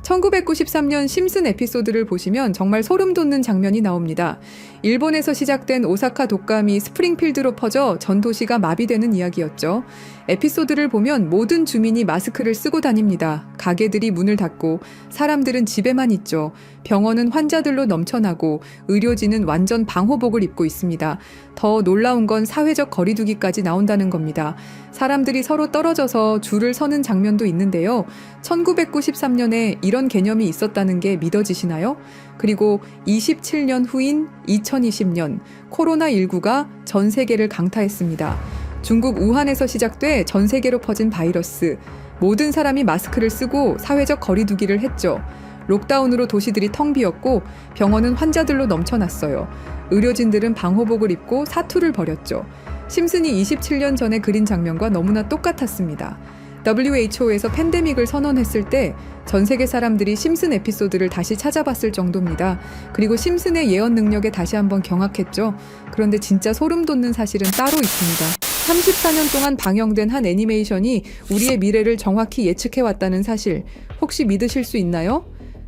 1993년 심슨 에피소드를 보시면 정말 소름 돋는 장면이 나옵니다. 일본에서 시작된 오사카 독감이 스프링필드로 퍼져 전 도시가 마비되는 이야기였죠. 에피소드를 보면 모든 주민이 마스크를 쓰고 다닙니다. 가게들이 문을 닫고 사람들은 집에만 있죠. 병원은 환자들로 넘쳐나고 의료진은 완전 방호복을 입고 있습니다. 더 놀라운 건 사회적 거리두기까지 나온다는 겁니다. 사람들이 서로 떨어져서 줄을 서는 장면도 있는데요. 1993년에 이런 개념이 있었다는 게 믿어지시나요? 그리고 27년 후인 2020년 코로나19가 전 세계를 강타했습니다. 중국 우한에서 시작돼 전 세계로 퍼진 바이러스. 모든 사람이 마스크를 쓰고 사회적 거리두기를 했죠. 록다운으로 도시들이 텅 비었고 병원은 환자들로 넘쳐났어요. 의료진들은 방호복을 입고 사투를 벌였죠. 심슨이 27년 전에 그린 장면과 너무나 똑같았습니다. WHO에서 팬데믹을 선언했을 때 전 세계 사람들이 심슨 에피소드를 다시 찾아봤을 정도입니다. 그리고 심슨의 예언 능력에 다시 한번 경악했죠. 그런데 진짜 소름 돋는 사실은 따로 있습니다. 34년 동안 방영된 한 애니메이션이 우리의 미래를 정확히 예측해왔다는 사실, 혹시 믿으실 수 있나요?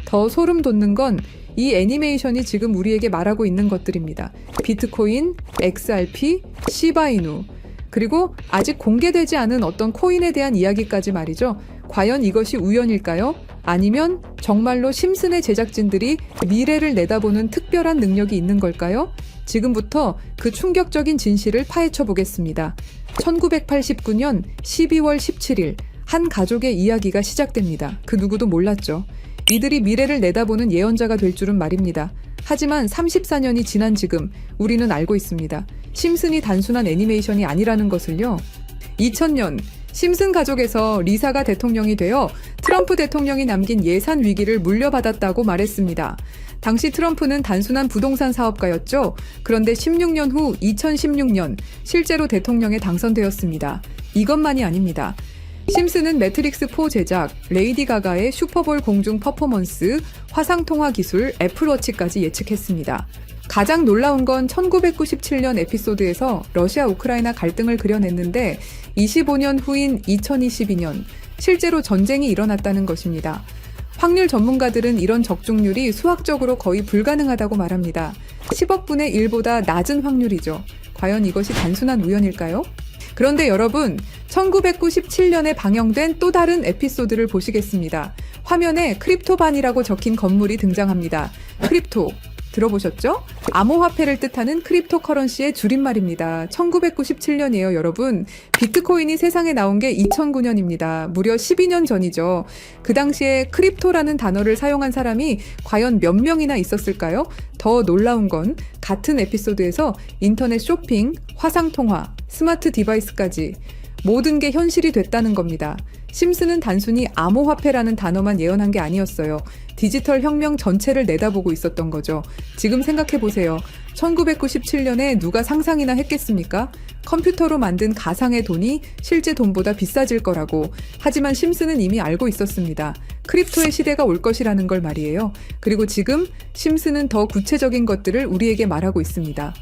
더 소름 돋는 건 이 애니메이션이 지금 우리에게 말하고 있는 것들입니다. 비트코인, XRP, 시바이누, 그리고 아직 공개되지 않은 어떤 코인에 대한 이야기까지 말이죠. 과연 이것이 우연일까요? 아니면 정말로 심슨의 제작진들이 미래를 내다보는 특별한 능력이 있는 걸까요? 지금부터 그 충격적인 진실을 파헤쳐 보겠습니다. 1989년 12월 17일 한 가족의 이야기가 시작됩니다. 그 누구도 몰랐죠. 이들이 미래를 내다보는 예언자가 될 줄은 말입니다. 하지만 34년이 지난 지금 우리는 알고 있습니다. 심슨이 단순한 애니메이션이 아니라는 것을요. 2000년 심슨 가족에서 리사가 대통령이 되어 트럼프 대통령이 남긴 예산 위기를 물려받았다고 말했습니다. 당시 트럼프는 단순한 부동산 사업가였죠. 그런데 16년 후 2016년 실제로 대통령에 당선되었습니다. 이것만이 아닙니다. 심슨은 매트릭스4 제작, 레이디 가가의 슈퍼볼 공중 퍼포먼스, 화상통화 기술, 애플워치까지 예측했습니다. 가장 놀라운 건 1997년 에피소드에서 러시아 우크라이나 갈등을 그려냈는데 25년 후인 2022년 실제로 전쟁이 일어났다는 것입니다. 확률 전문가들은 이런 적중률이 수학적으로 거의 불가능하다고 말합니다. 10억 분의 1보다 낮은 확률이죠. 과연 이것이 단순한 우연일까요? 그런데 여러분, 1997년에 방영된 또 다른 에피소드를 보시겠습니다. 화면에 크립토반이라고 적힌 건물이 등장합니다. 크립토, 들어보셨죠? 암호화폐를 뜻하는 크립토커런시의 줄임말입니다. 1997년이에요, 여러분. 비트코인이 세상에 나온 게 2009년입니다. 무려 12년 전이죠. 그 당시에 크립토라는 단어를 사용한 사람이 과연 몇 명이나 있었을까요? 더 놀라운 건 같은 에피소드에서 인터넷 쇼핑, 화상통화, 스마트 디바이스까지 모든 게 현실이 됐다는 겁니다. 심슨은 단순히 암호화폐라는 단어만 예언한 게 아니었어요. 디지털 혁명 전체를 내다보고 있었던 거죠. 지금 생각해보세요. 1997년에 누가 상상이나 했겠습니까? 컴퓨터로 만든 가상의 돈이 실제 돈보다 비싸질 거라고. 하지만 심슨은 이미 알고 있었습니다. 크립토의 시대가 올 것이라는 걸 말이에요. 그리고 지금 심슨은 더 구체적인 것들을 우리에게 말하고 있습니다.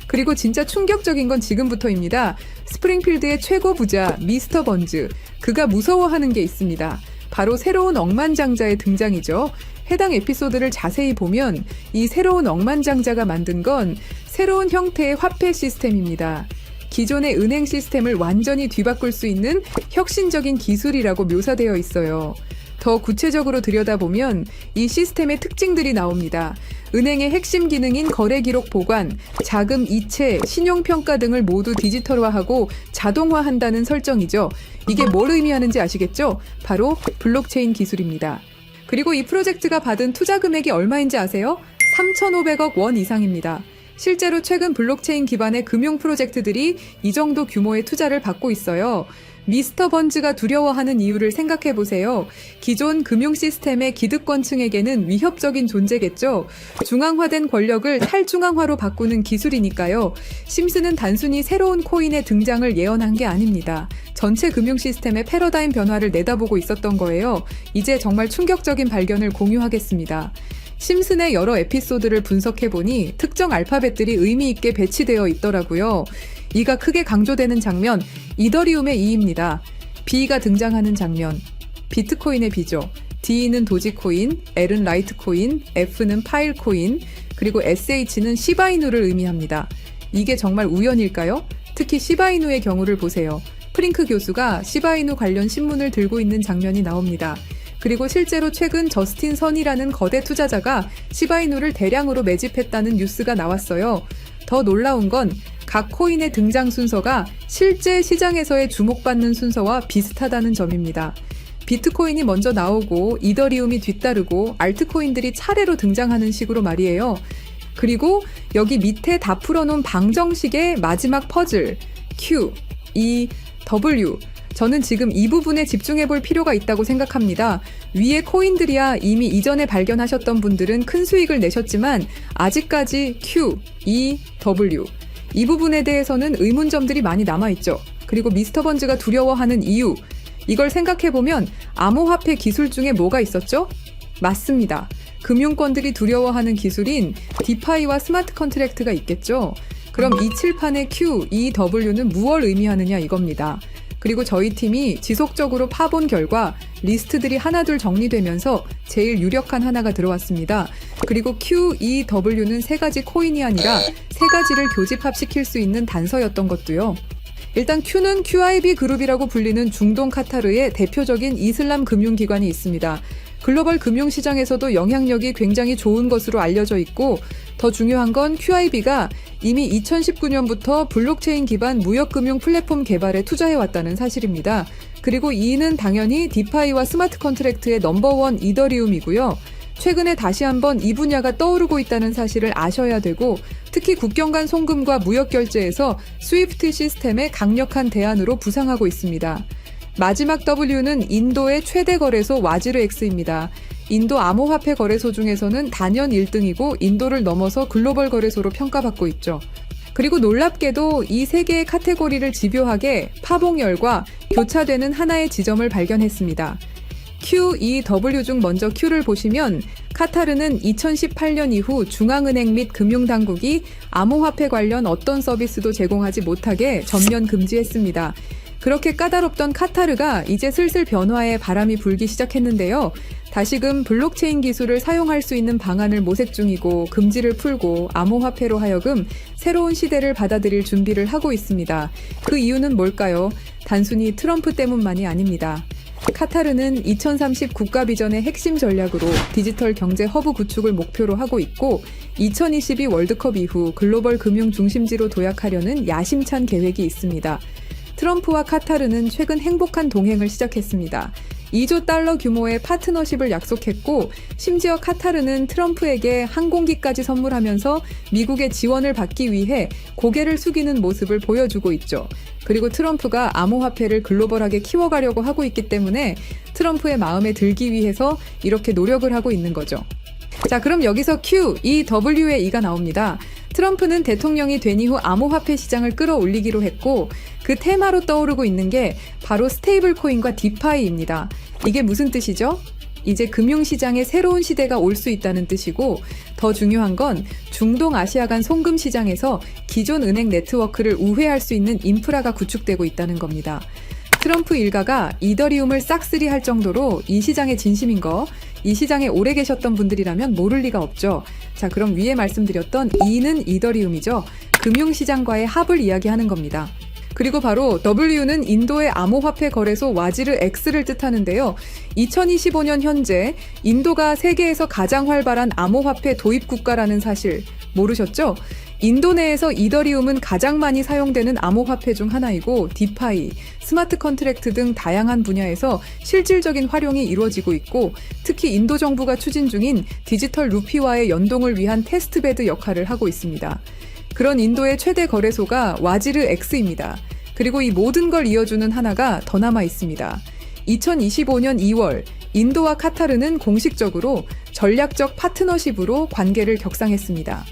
그리고 진짜 충격적인 건 지금부터입니다. 스프링필드의 최고 부자 미스터 번즈, 그가 무서워하는 게 있습니다. 바로 새로운 억만장자의 등장이죠. 해당 에피소드를 자세히 보면 이 새로운 억만장자가 만든 건 새로운 형태의 화폐 시스템입니다. 기존의 은행 시스템을 완전히 뒤바꿀 수 있는 혁신적인 기술이라고 묘사되어 있어요. 더 구체적으로 들여다보면 이 시스템의 특징들이 나옵니다. 은행의 핵심 기능인 거래 기록 보관, 자금 이체, 신용평가 등을 모두 디지털화하고 자동화한다는 설정이죠. 이게 뭘 의미하는지 아시겠죠? 바로 블록체인 기술입니다. 그리고 이 프로젝트가 받은 투자 금액이 얼마인지 아세요? 3,500억 원 이상입니다. 실제로 최근 블록체인 기반의 금융 프로젝트들이 이 정도 규모의 투자를 받고 있어요. 미스터 번즈가 두려워하는 이유를 생각해보세요. 기존 금융 시스템의 기득권층에게는 위협적인 존재겠죠. 중앙화된 권력을 탈중앙화로 바꾸는 기술이니까요. 심슨은 단순히 새로운 코인의 등장을 예언한 게 아닙니다. 전체 금융 시스템의 패러다임 변화를 내다보고 있었던 거예요. 이제 정말 충격적인 발견을 공유하겠습니다. 심슨의 여러 에피소드를 분석해보니 특정 알파벳들이 의미 있게 배치되어 있더라고요. 이가 크게 강조되는 장면, 이더리움의 이입니다. B가 등장하는 장면, 비트코인의 B죠. D는 도지코인, L은 라이트코인, F는 파일코인, 그리고 SH는 시바이누를 의미합니다. 이게 정말 우연일까요? 특히 시바이누의 경우를 보세요. 프링크 교수가 시바이누 관련 신문을 들고 있는 장면이 나옵니다. 그리고 실제로 최근 저스틴 선이라는 거대 투자자가 시바이누를 대량으로 매집했다는 뉴스가 나왔어요. 더 놀라운 건 각 코인의 등장 순서가 실제 시장에서의 주목받는 순서와 비슷하다는 점입니다. 비트코인이 먼저 나오고 이더리움이 뒤따르고 알트코인들이 차례로 등장하는 식으로 말이에요. 그리고 여기 밑에 다 풀어놓은 방정식의 마지막 퍼즐 Q, E, W. 저는 지금 이 부분에 집중해 볼 필요가 있다고 생각합니다. 위의 코인들이야 이미 이전에 발견하셨던 분들은 큰 수익을 내셨지만 아직까지 Q, E, W. 이 부분에 대해서는 의문점들이 많이 남아있죠. 그리고 미스터 번즈가 두려워하는 이유. 이걸 생각해보면 암호화폐 기술 중에 뭐가 있었죠? 맞습니다. 금융권들이 두려워하는 기술인 디파이와 스마트 컨트랙트가 있겠죠. 그럼 이 칠판의 Q, E, W는 무엇을 의미하느냐 이겁니다. 그리고 저희 팀이 지속적으로 파본 결과 리스트들이 하나둘 정리되면서 제일 유력한 하나가 들어왔습니다. 그리고 Q, E, W는 세 가지 코인이 아니라 세 가지를 교집합시킬 수 있는 단서였던 것도요. 일단 Q는 QIB 그룹이라고 불리는 중동 카타르의 대표적인 이슬람 금융기관이 있습니다. 글로벌 금융시장에서도 영향력이 굉장히 좋은 것으로 알려져 있고 더 중요한 건 QIB가 이미 2019년부터 블록체인 기반 무역금융 플랫폼 개발에 투자해왔다는 사실입니다. 그리고 E는 당연히 디파이와 스마트 컨트랙트의 넘버원 이더리움이고요. 최근에 다시 한번 이 분야가 떠오르고 있다는 사실을 아셔야 되고 특히 국경 간 송금과 무역 결제에서 스위프트 시스템의 강력한 대안으로 부상하고 있습니다. 마지막 W는 인도의 최대 거래소 와지르X입니다. 인도 암호화폐 거래소 중에서는 단연 1등이고 인도를 넘어서 글로벌 거래소로 평가받고 있죠. 그리고 놀랍게도 이 세 개의 카테고리를 집요하게 파봉열과 교차되는 하나의 지점을 발견했습니다. Q, E, W 중 먼저 Q를 보시면 카타르는 2018년 이후 중앙은행 및 금융당국이 암호화폐 관련 어떤 서비스도 제공하지 못하게 전면 금지했습니다. 그렇게 까다롭던 카타르가 이제 슬슬 변화의 바람이 불기 시작했는데요. 다시금 블록체인 기술을 사용할 수 있는 방안을 모색 중이고 금지를 풀고 암호화폐로 하여금 새로운 시대를 받아들일 준비를 하고 있습니다. 그 이유는 뭘까요? 단순히 트럼프 때문만이 아닙니다. 카타르는 2030 국가 비전의 핵심 전략으로 디지털 경제 허브 구축을 목표로 하고 있고 2022 월드컵 이후 글로벌 금융 중심지로 도약하려는 야심찬 계획이 있습니다. 트럼프와 카타르는 최근 행복한 동행을 시작했습니다. 2조 달러 규모의 파트너십을 약속했고 심지어 카타르는 트럼프에게 항공기까지 선물하면서 미국의 지원을 받기 위해 고개를 숙이는 모습을 보여주고 있죠. 그리고 트럼프가 암호화폐를 글로벌하게 키워가려고 하고 있기 때문에 트럼프의 마음에 들기 위해서 이렇게 노력을 하고 있는 거죠. 자, 그럼 여기서 Q, E, W의 E가 나옵니다. 트럼프는 대통령이 된 이후 암호화폐 시장을 끌어올리기로 했고 그 테마로 떠오르고 있는 게 바로 스테이블 코인과 디파이입니다. 이게 무슨 뜻이죠? 이제 금융시장에 새로운 시대가 올 수 있다는 뜻이고 더 중요한 건 중동 아시아 간 송금 시장에서 기존 은행 네트워크를 우회할 수 있는 인프라가 구축되고 있다는 겁니다. 트럼프 일가가 이더리움을 싹쓸이 할 정도로 이 시장에 진심인 거, 이 시장에 오래 계셨던 분들이라면 모를 리가 없죠. 자, 그럼 위에 말씀드렸던 E는 이더리움이죠. 금융시장과의 합을 이야기하는 겁니다. 그리고 바로 W는 인도의 암호화폐 거래소 와지르 X를 뜻하는데요. 2025년 현재 인도가 세계에서 가장 활발한 암호화폐 도입 국가라는 사실 모르셨죠? 인도 내에서 이더리움은 가장 많이 사용되는 암호화폐 중 하나이고 디파이, 스마트 컨트랙트 등 다양한 분야에서 실질적인 활용이 이루어지고 있고 특히 인도 정부가 추진 중인 디지털 루피와의 연동을 위한 테스트베드 역할을 하고 있습니다. 그런 인도의 최대 거래소가 와지르 X입니다. 그리고 이 모든 걸 이어주는 하나가 더 남아 있습니다. 2025년 2월 인도와 카타르는 공식적으로 전략적 파트너십으로 관계를 격상했습니다.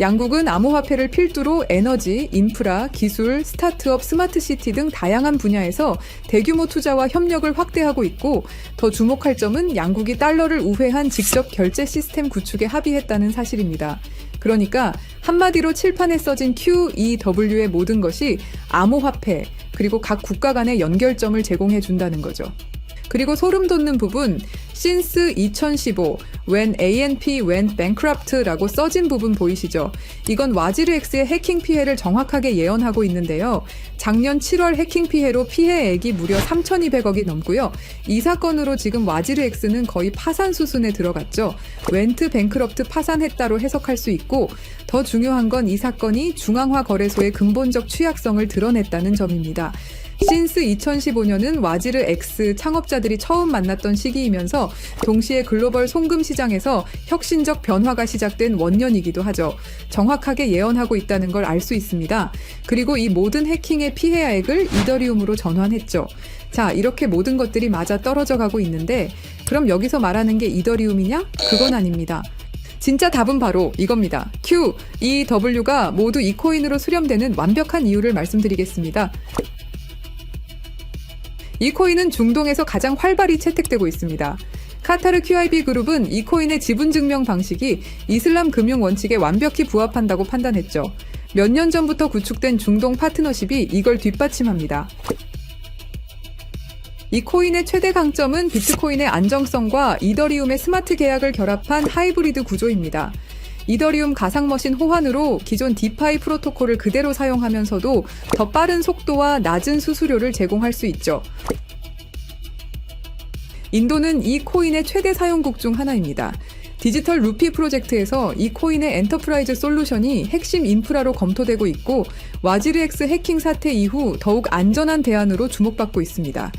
양국은 암호화폐를 필두로 에너지, 인프라, 기술, 스타트업, 스마트시티 등 다양한 분야에서 대규모 투자와 협력을 확대하고 있고 더 주목할 점은 양국이 달러를 우회한 직접 결제 시스템 구축에 합의했다는 사실입니다. 그러니까 한마디로 칠판에 써진 Q, E, W의 모든 것이 암호화폐 그리고 각 국가 간의 연결점을 제공해 준다는 거죠. 그리고 소름 돋는 부분, Since 2015, when ANP went bankrupt라고 써진 부분 보이시죠? 이건 와지르X의 해킹 피해를 정확하게 예언하고 있는데요. 작년 7월 해킹 피해로 피해액이 무려 3,200억이 넘고요. 이 사건으로 지금 와지르X는 거의 파산 수순에 들어갔죠. went bankrupt 파산했다로 해석할 수 있고, 더 중요한 건 이 사건이 중앙화 거래소의 근본적 취약성을 드러냈다는 점입니다. 신스 2015년은 와지르 X 창업자들이 처음 만났던 시기이면서 동시에 글로벌 송금 시장에서 혁신적 변화가 시작된 원년이기도 하죠. 정확하게 예언하고 있다는 걸 알 수 있습니다. 그리고 이 모든 해킹의 피해액을 이더리움으로 전환했죠. 자, 이렇게 모든 것들이 맞아 떨어져 가고 있는데 그럼 여기서 말하는 게 이더리움이냐? 그건 아닙니다. 진짜 답은 바로 이겁니다. Q, 이 W가 모두 이 코인으로 수렴되는 완벽한 이유를 말씀드리겠습니다. 이 코인은 중동에서 가장 활발히 채택되고 있습니다. 카타르 QIB 그룹은 이 코인의 지분 증명 방식이 이슬람 금융 원칙에 완벽히 부합한다고 판단했죠. 몇 년 전부터 구축된 중동 파트너십이 이걸 뒷받침합니다. 이 코인의 최대 강점은 비트코인의 안정성과 이더리움의 스마트 계약을 결합한 하이브리드 구조입니다. 이더리움 가상머신 호환으로 기존 디파이 프로토콜을 그대로 사용하면서도 더 빠른 속도와 낮은 수수료를 제공할 수 있죠. 인도는 이 코인의 최대 사용국 중 하나입니다. 디지털 루피 프로젝트에서 이 코인의 엔터프라이즈 솔루션이 핵심 인프라로 검토되고 있고 와지르X 해킹 사태 이후 더욱 안전한 대안으로 주목받고 있습니다.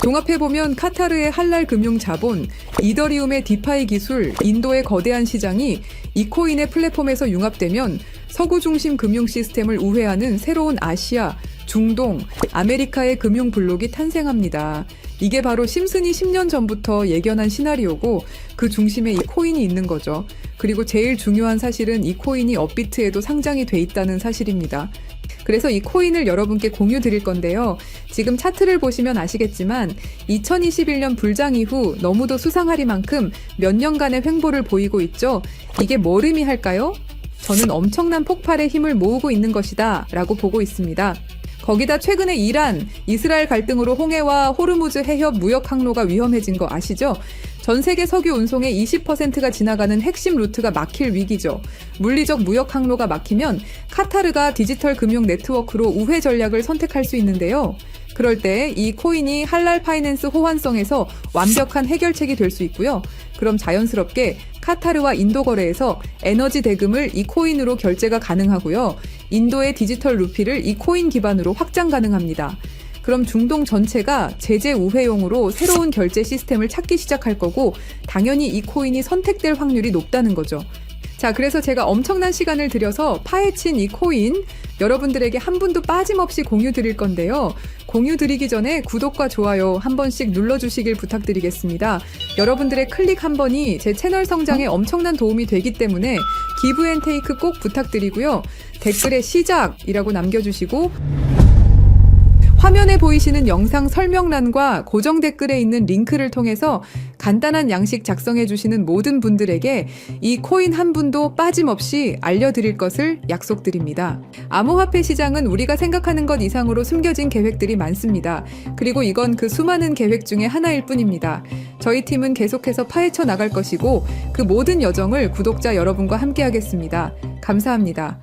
종합해보면 카타르의 할랄 금융 자본, 이더리움의 디파이 기술, 인도의 거대한 시장이 이 코인의 플랫폼에서 융합되면 서구 중심 금융 시스템을 우회하는 새로운 아시아, 중동, 아메리카의 금융 블록이 탄생합니다. 이게 바로 심슨이 10년 전부터 예견한 시나리오고 그 중심에 이 코인이 있는 거죠. 그리고 제일 중요한 사실은 이 코인이 업비트에도 상장이 돼 있다는 사실입니다. 그래서 이 코인을 여러분께 공유 드릴 건데요. 지금 차트를 보시면 아시겠지만 2021년 불장 이후 너무도 수상하리만큼 몇 년간의 횡보를 보이고 있죠. 이게 뭘 의미할까요? 저는 엄청난 폭발의 힘을 모으고 있는 것이다 라고 보고 있습니다. 거기다 최근에 이란, 이스라엘 갈등으로 홍해와 호르무즈 해협 무역 항로가 위험해진 거 아시죠? 전 세계 석유 운송의 20%가 지나가는 핵심 루트가 막힐 위기죠. 물리적 무역 항로가 막히면 카타르가 디지털 금융 네트워크로 우회 전략을 선택할 수 있는데요. 그럴 때 이 코인이 할랄 파이낸스 호환성에서 완벽한 해결책이 될 수 있고요. 그럼 자연스럽게 카타르와 인도 거래에서 에너지 대금을 이 코인으로 결제가 가능하고요. 인도의 디지털 루피를 이 코인 기반으로 확장 가능합니다. 그럼 중동 전체가 제재 우회용으로 새로운 결제 시스템을 찾기 시작할 거고 당연히 이 코인이 선택될 확률이 높다는 거죠. 자, 그래서 제가 엄청난 시간을 들여서 파헤친 이 코인 여러분들에게 한 분도 빠짐없이 공유 드릴 건데요. 공유 드리기 전에 구독과 좋아요 한 번씩 눌러주시길 부탁드리겠습니다. 여러분들의 클릭 한 번이 제 채널 성장에 엄청난 도움이 되기 때문에 기브앤테이크 꼭 부탁드리고요. 댓글에 시작이라고 남겨주시고 화면에 보이시는 영상 설명란과 고정 댓글에 있는 링크를 통해서 간단한 양식 작성해 주시는 모든 분들에게 이 코인 한 분도 빠짐없이 알려드릴 것을 약속드립니다. 암호화폐 시장은 우리가 생각하는 것 이상으로 숨겨진 계획들이 많습니다. 그리고 이건 그 수많은 계획 중에 하나일 뿐입니다. 저희 팀은 계속해서 파헤쳐 나갈 것이고 그 모든 여정을 구독자 여러분과 함께 하겠습니다. 감사합니다.